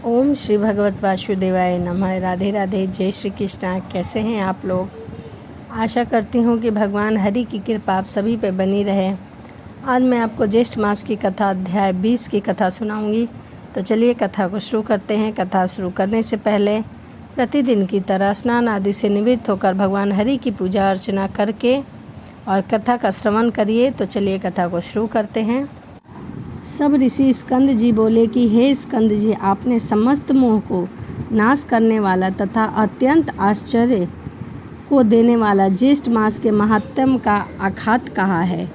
ओम श्री भगवत वासुदेवाय नमः। राधे राधे, जय श्री कृष्णा। कैसे हैं आप लोग? आशा करती हूँ कि भगवान हरि की कृपा आप सभी पे बनी रहे। आज मैं आपको ज्येष्ठ मास की कथा अध्याय 20 की कथा सुनाऊंगी। तो चलिए कथा को शुरू करते हैं। कथा शुरू करने से पहले प्रतिदिन की तरह स्नान आदि से निवृत्त होकर भगवान हरि की पूजा अर्चना करके और कथा का श्रवण करिए। तो चलिए कथा को शुरू करते हैं। सब ऋषि स्कंद जी बोले कि हे स्कंद जी, आपने समस्त मोह को नाश करने वाला तथा अत्यंत आश्चर्य को देने वाला ज्येष्ठ मास के महात्म्य का आख्यात कहा है।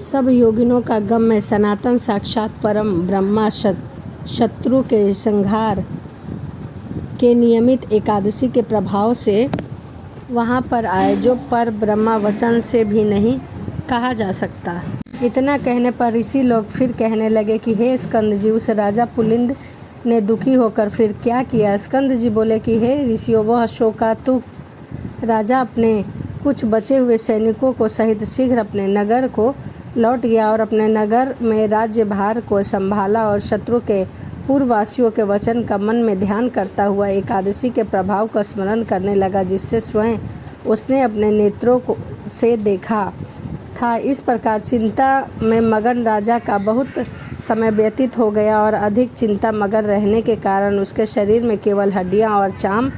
सब योगिनों का गम्य सनातन साक्षात परम ब्रह्मा शत्रु के संहार के नियमित एकादशी के प्रभाव से वहाँ पर आए, जो पर ब्रह्मा वचन से भी नहीं कहा जा सकता। इतना कहने पर ऋषि लोग फिर कहने लगे कि हे स्कंद जी, उस राजा पुलिंद ने दुखी होकर फिर क्या किया? स्कंद जी बोले कि हे ऋषियों, वह शोकातुर राजा अपने कुछ बचे हुए सैनिकों को सहित शीघ्र अपने नगर को लौट गया और अपने नगर में राज्य भार को संभाला और शत्रु के पूर्ववासियों के वचन का मन में ध्यान करता हुआ एकादशी के प्रभाव का स्मरण करने लगा, जिससे स्वयं उसने अपने नेत्रों से देखा था। इस प्रकार चिंता में मगन राजा का बहुत समय व्यतीत हो गया और अधिक चिंता मगन रहने के कारण उसके शरीर में केवल हड्डियां और चाम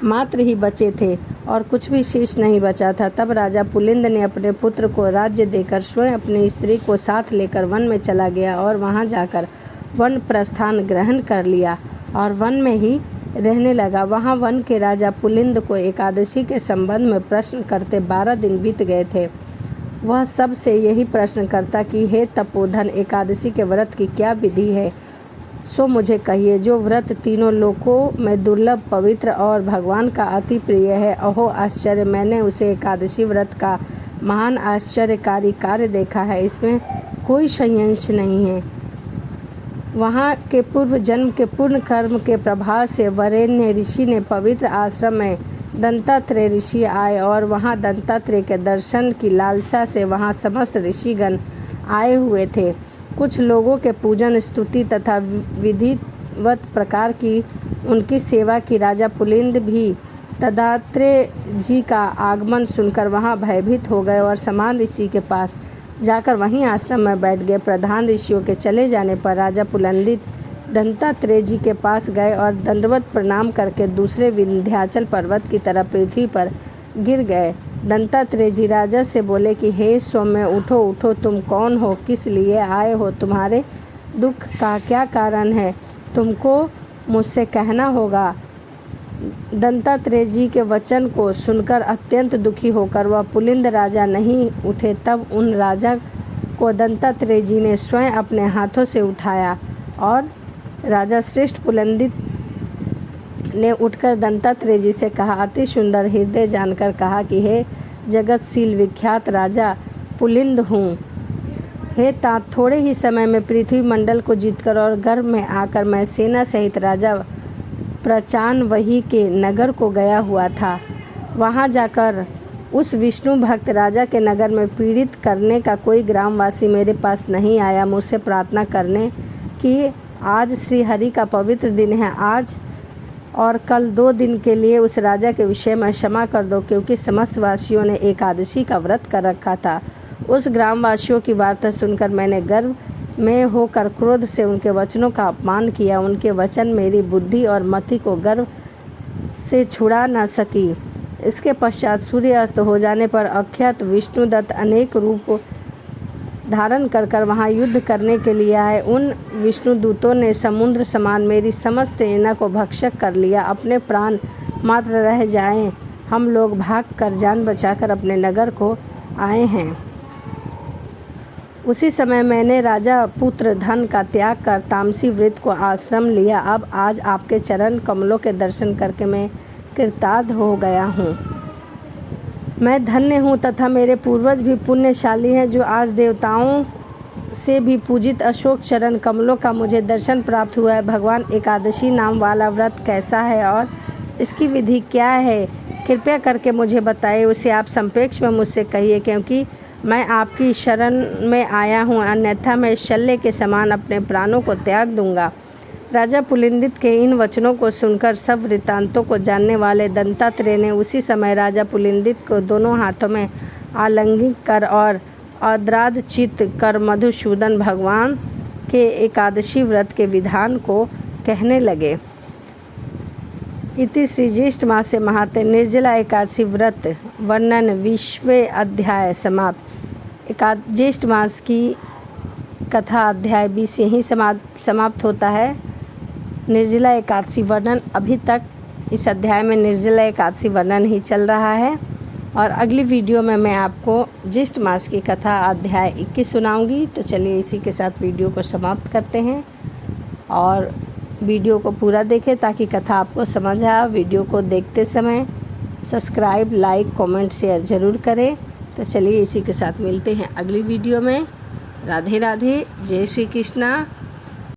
मात्र ही बचे थे और कुछ भी शेष नहीं बचा था। तब राजा पुलिंद ने अपने पुत्र को राज्य देकर स्वयं अपनी स्त्री को साथ लेकर वन में चला गया और वहां जाकर वन प्रस्थान ग्रहण कर लिया और वन में ही रहने लगा। वहां वन के राजा पुलिंद को एकादशी के संबंध में प्रश्न करते 12 दिन बीत गए थे। वह सबसे यही प्रश्न करता कि हे तपोधन, एकादशी के व्रत की क्या विधि है, सो मुझे कहिए। जो व्रत तीनों लोकों में दुर्लभ, पवित्र और भगवान का अति प्रिय है। अहो आश्चर्य, मैंने उसे एकादशी व्रत का महान आश्चर्यकारी कार्य देखा है, इसमें कोई संशय नहीं है। वहाँ के पूर्व जन्म के पुण्य कर्म के प्रभाव से वरेण्य ऋषि ने पवित्र आश्रम में दंतात्रेय ऋषि आए और वहाँ दंतात्रेय के दर्शन की लालसा से वहाँ समस्त ऋषिगण आए हुए थे। कुछ लोगों के पूजन, स्तुति तथा विधिवत प्रकार की उनकी सेवा की। राजा पुलिंद भी दत्तात्रेय जी का आगमन सुनकर वहाँ भयभीत हो गए और समान ऋषि के पास जाकर वहीं आश्रम में बैठ गए। प्रधान ऋषियों के चले जाने पर राजा पुलंदित दंतात्रेय जी के पास गए और दंडवत प्रणाम करके दूसरे विंध्याचल पर्वत की तरह पृथ्वी पर गिर गए। दंतात्रेय जी राजा से बोले कि हे सौम्य, उठो उठो, तुम कौन हो, किस लिए आए हो, तुम्हारे दुख का क्या कारण है, तुमको मुझसे कहना होगा। दंतात्रेय जी के वचन को सुनकर अत्यंत दुखी होकर वह पुलिंद राजा नहीं उठे। तब उन राजा को दंतात्रेय जी ने स्वयं अपने हाथों से उठाया और राजा श्रेष्ठ पुलंदित ने उठकर दंतात्रेय जी से कहा, अति सुंदर हृदय जानकर कहा कि हे जगतशील विख्यात राजा पुलिंद हूँ। हे तात, थोड़े ही समय में पृथ्वी मंडल को जीतकर और गर्भ में आकर मैं सेना सहित राजा प्रचानवही के नगर को गया हुआ था। वहाँ जाकर उस विष्णु भक्त राजा के नगर में पीड़ित करने का कोई ग्रामवासी मेरे पास नहीं आया मुझसे प्रार्थना करने कि आज श्री हरि का पवित्र दिन है, आज और कल 2 दिन के लिए उस राजा के विषय में क्षमा कर दो, क्योंकि समस्त वासियों ने एकादशी का व्रत कर रखा था। उस ग्रामवासियों की वार्ता सुनकर मैंने गर्व में होकर क्रोध से उनके वचनों का अपमान किया। उनके वचन मेरी बुद्धि और मति को गर्व से छुड़ा न सकी। इसके पश्चात सूर्य अस्त हो जाने पर अख्यात विष्णुदत्त अनेक रूप धारण कर वहाँ युद्ध करने के लिए आए। उन विष्णुदूतों ने समुद्र समान मेरी समस्त सेना को भक्षक कर लिया। अपने प्राण मात्र रह जाएं, हम लोग भाग कर जान बचाकर अपने नगर को आए हैं। उसी समय मैंने राजा पुत्र धन का त्याग कर तामसी व्रत को आश्रम लिया। अब आज आपके चरण कमलों के दर्शन करके मैं कृतार्थ हो गया हूँ। मैं धन्य हूँ तथा मेरे पूर्वज भी पुण्यशाली हैं, जो आज देवताओं से भी पूजित अशोक चरण कमलों का मुझे दर्शन प्राप्त हुआ है। भगवान एकादशी नाम वाला व्रत कैसा है और इसकी विधि क्या है, कृपया करके मुझे बताइए। उसे आप संक्षेप में मुझसे कहिए, क्योंकि मैं आपकी शरण में आया हूँ, अन्यथा मैं शल्य के समान अपने प्राणों को त्याग दूंगा। राजा पुलिंदित के इन वचनों को सुनकर सब वृत्तांतों को जानने वाले दत्तात्रेय ने उसी समय राजा पुलिंदित को दोनों हाथों में आलिंगन कर और आर्द्र चित्त कर मधुसूदन भगवान के एकादशी व्रत के विधान को कहने लगे। इति श्री ज्येष्ठ मासे महात्म्ये निर्जला एकादशी व्रत वर्णन 20वें अध्याय समाप्त। ज्येष्ठ मास की कथा अध्याय 20 यहीं समाप्त होता है। निर्जला एकादशी वर्णन अभी तक इस अध्याय में निर्जला एकादशी वर्णन ही चल रहा है और अगली वीडियो में मैं आपको ज्येष्ठ मास की कथा अध्याय 21 सुनाऊंगी। तो चलिए इसी के साथ वीडियो को समाप्त करते हैं और वीडियो को पूरा देखें ताकि कथा आपको समझ आए। वीडियो को देखते समय सब्सक्राइब, लाइक, कमेंट, शेयर ज़रूर करें। तो चलिए इसी के साथ मिलते हैं अगली वीडियो में। राधे राधे, जय श्री कृष्णा।